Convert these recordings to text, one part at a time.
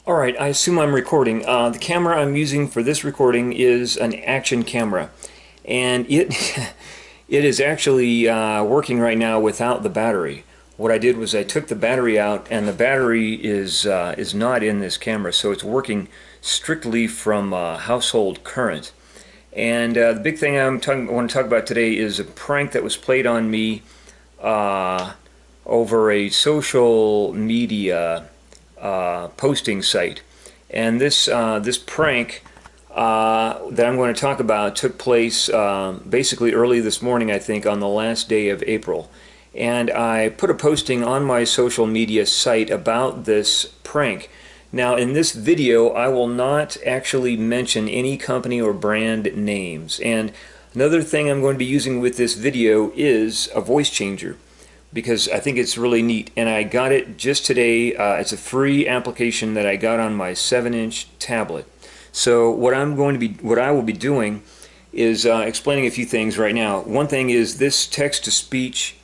Alright, I assume I'm recording. The camera I'm using for this recording is an action camera, and it it is actually working right now without the battery. What I did was I took the battery out, and the battery is not in this camera, so it's working strictly from household current. And the big thing I want to talk about today is a prank that was played on me over a social media posting site. And this prank that I'm going to talk about took place basically early this morning, I think, on the last day of April. And I put a posting on my social media site about this prank. Now, in this video, I will not actually mention any company or brand names. And another thing I'm going to be using with this video is a voice changer, because I think it's really neat, and I got it just today. It's a free application that I got on my 7-inch tablet. So what I will be doing is explaining a few things right now. One thing is this text-to-speech.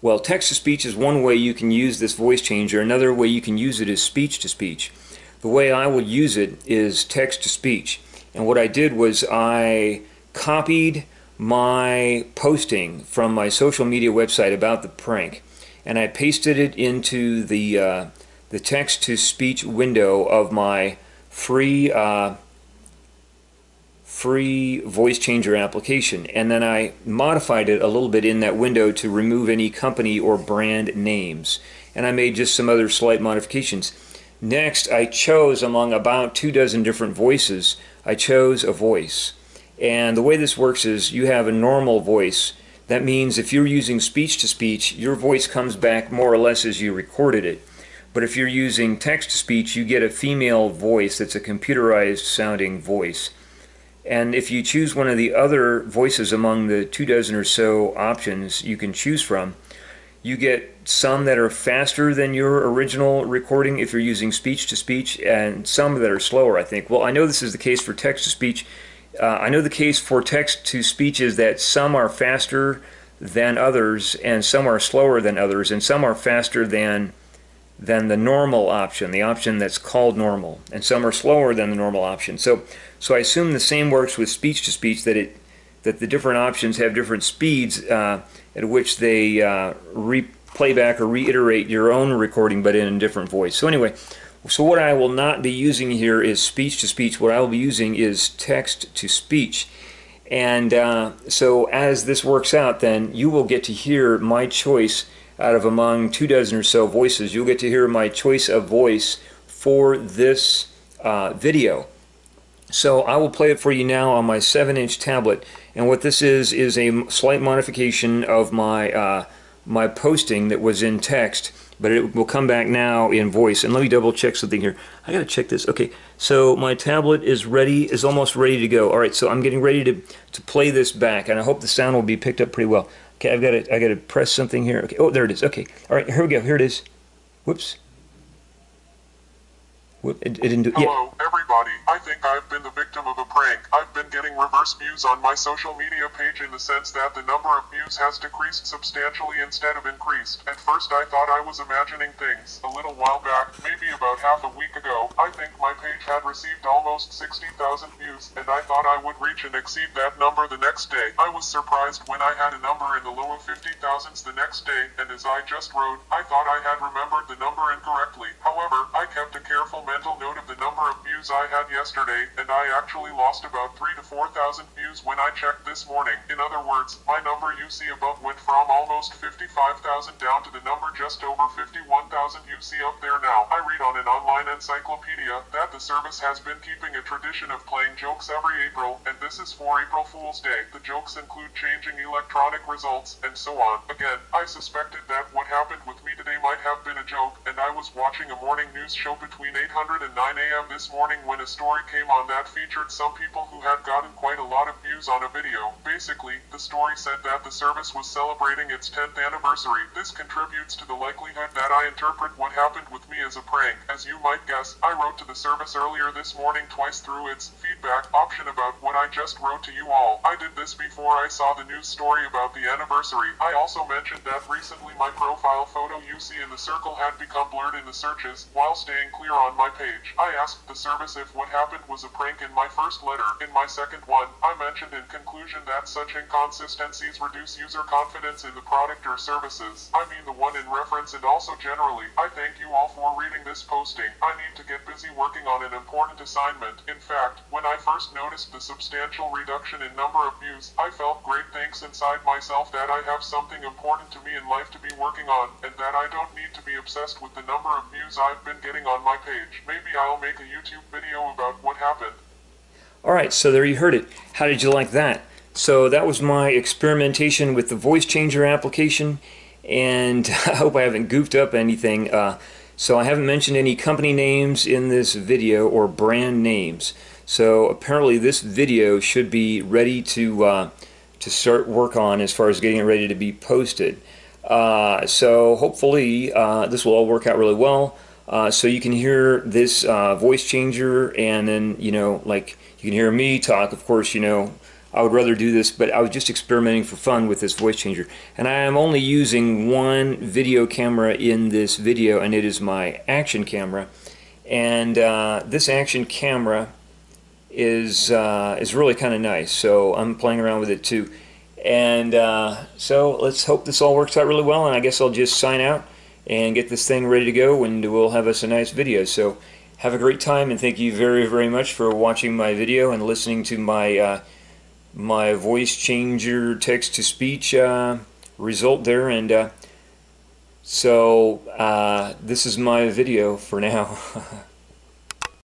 Well, text-to-speech is one way you can use this voice changer. Another way you can use it is speech-to-speech. The way I will use it is text-to-speech. And what I did was I copied my posting from my social media website about the prank, and I pasted it into the text-to-speech window of my free voice changer application, and then I modified it a little bit in that window to remove any company or brand names, and I made just some other slight modifications. Next, I chose among about 24 different voices, I chose a voice. And the way this works is you have a normal voice. That means if you're using speech-to-speech, your voice comes back more or less as you recorded it. But if you're using text-to-speech, you get a female voice that's a computerized sounding voice. And if you choose one of the other voices among the 24 or so options you can choose from, you get some that are faster than your original recording if you're using speech-to-speech, and some that are slower, I think. Well, I know this is the case for text-to-speech. I know the case for text-to-speech is that some are faster than others, and some are slower than others, and some are faster than the normal option, the option that's called normal, and some are slower than the normal option. So I assume the same works with speech-to-speech, that the different options have different speeds at which they play back or reiterate your own recording, but in a different voice. So anyway. So what I will not be using here is speech-to-speech. What I will be using is text-to-speech. And so as this works out, then you will get to hear my choice out of among 24 or so voices. You'll get to hear my choice of voice for this video. So I will play it for you now on my 7-inch tablet. And what this is a slight modification of my my posting that was in text, but it will come back now in voice. And let me double check something here. I gotta check this. Okay, so my tablet is almost ready to go. All right, so I'm getting ready to play this back, and I hope the sound will be picked up pretty well. Okay, I gotta press something here. Okay, oh, there it is. Okay, all right, here we go. Here it is. Whoops. Whoop, it didn't do. Hello, everybody. I think I've been the victim of a prank. I've been getting reverse views on my social media page in the sense that the number of views has decreased substantially instead of increased. At first I thought I was imagining things. A little while back, maybe about half a week ago, I think my page had received almost 60,000 views, and I thought I would reach and exceed that number the next day. I was surprised when I had a number in the low 50,000s the next day, and as I just wrote, I thought I had remembered the number incorrectly. However, I kept a careful mental note of the number of views I had yesterday, and I actually lost about 3,000 to 4,000 views when I checked this morning. In other words, my number you see above went from almost 55,000 down to the number just over 51,000 you see up there now. I read on an online encyclopedia that the service has been keeping a tradition of playing jokes every April, and this is for April Fool's Day. The jokes include changing electronic results, and so on. Again, I suspected that what happened with me today might have been a joke, and I was watching a morning news show between 800 and 9 a.m. this morning when a story came on that featured some people who had gotten quite a lot of views on a video. Basically, the story said that the service was celebrating its 10th anniversary. This contributes to the likelihood that I interpret what happened with me as a prank. As you might guess, I wrote to the service earlier this morning twice through its feedback option about what I just wrote to you all. I did this before I saw the news story about the anniversary. I also mentioned that recently my profile photo you see in the circle had become blurred in the searches while staying staying clear on my page. I asked the service if what happened was a prank in my first letter. In my second one, I mentioned in conclusion that such inconsistencies reduce user confidence in the product or services. I mean the one in reference and also generally. I thank you all for reading this posting. I need to get busy working on an important assignment. In fact, when I first noticed the substantial reduction in number of views, I felt great thanks inside myself that I have something important to me in life to be working on, and that I don't need to be obsessed with the number of views I've been getting on my page. Maybe I'll make a YouTube video about what happened. Alright, so there you heard it. How did you like that? So that was my experimentation with the voice changer application, and I hope I haven't goofed up anything. So I haven't mentioned any company names in this video or brand names. So apparently this video should be ready to start work on as far as getting it ready to be posted. So hopefully this will all work out really well. So you can hear this voice changer, and then, you know, like you can hear me talk. Of course, you know, I would rather do this, but I was just experimenting for fun with this voice changer. And I am only using one video camera in this video, and it is my action camera. And this action camera is really kind of nice, so I'm playing around with it too. And so let's hope this all works out really well, and I guess I'll just sign out and get this thing ready to go, and we'll have us a nice video. So have a great time, and thank you very, very much for watching my video and listening to my my voice changer text-to-speech result there. And so this is my video for now.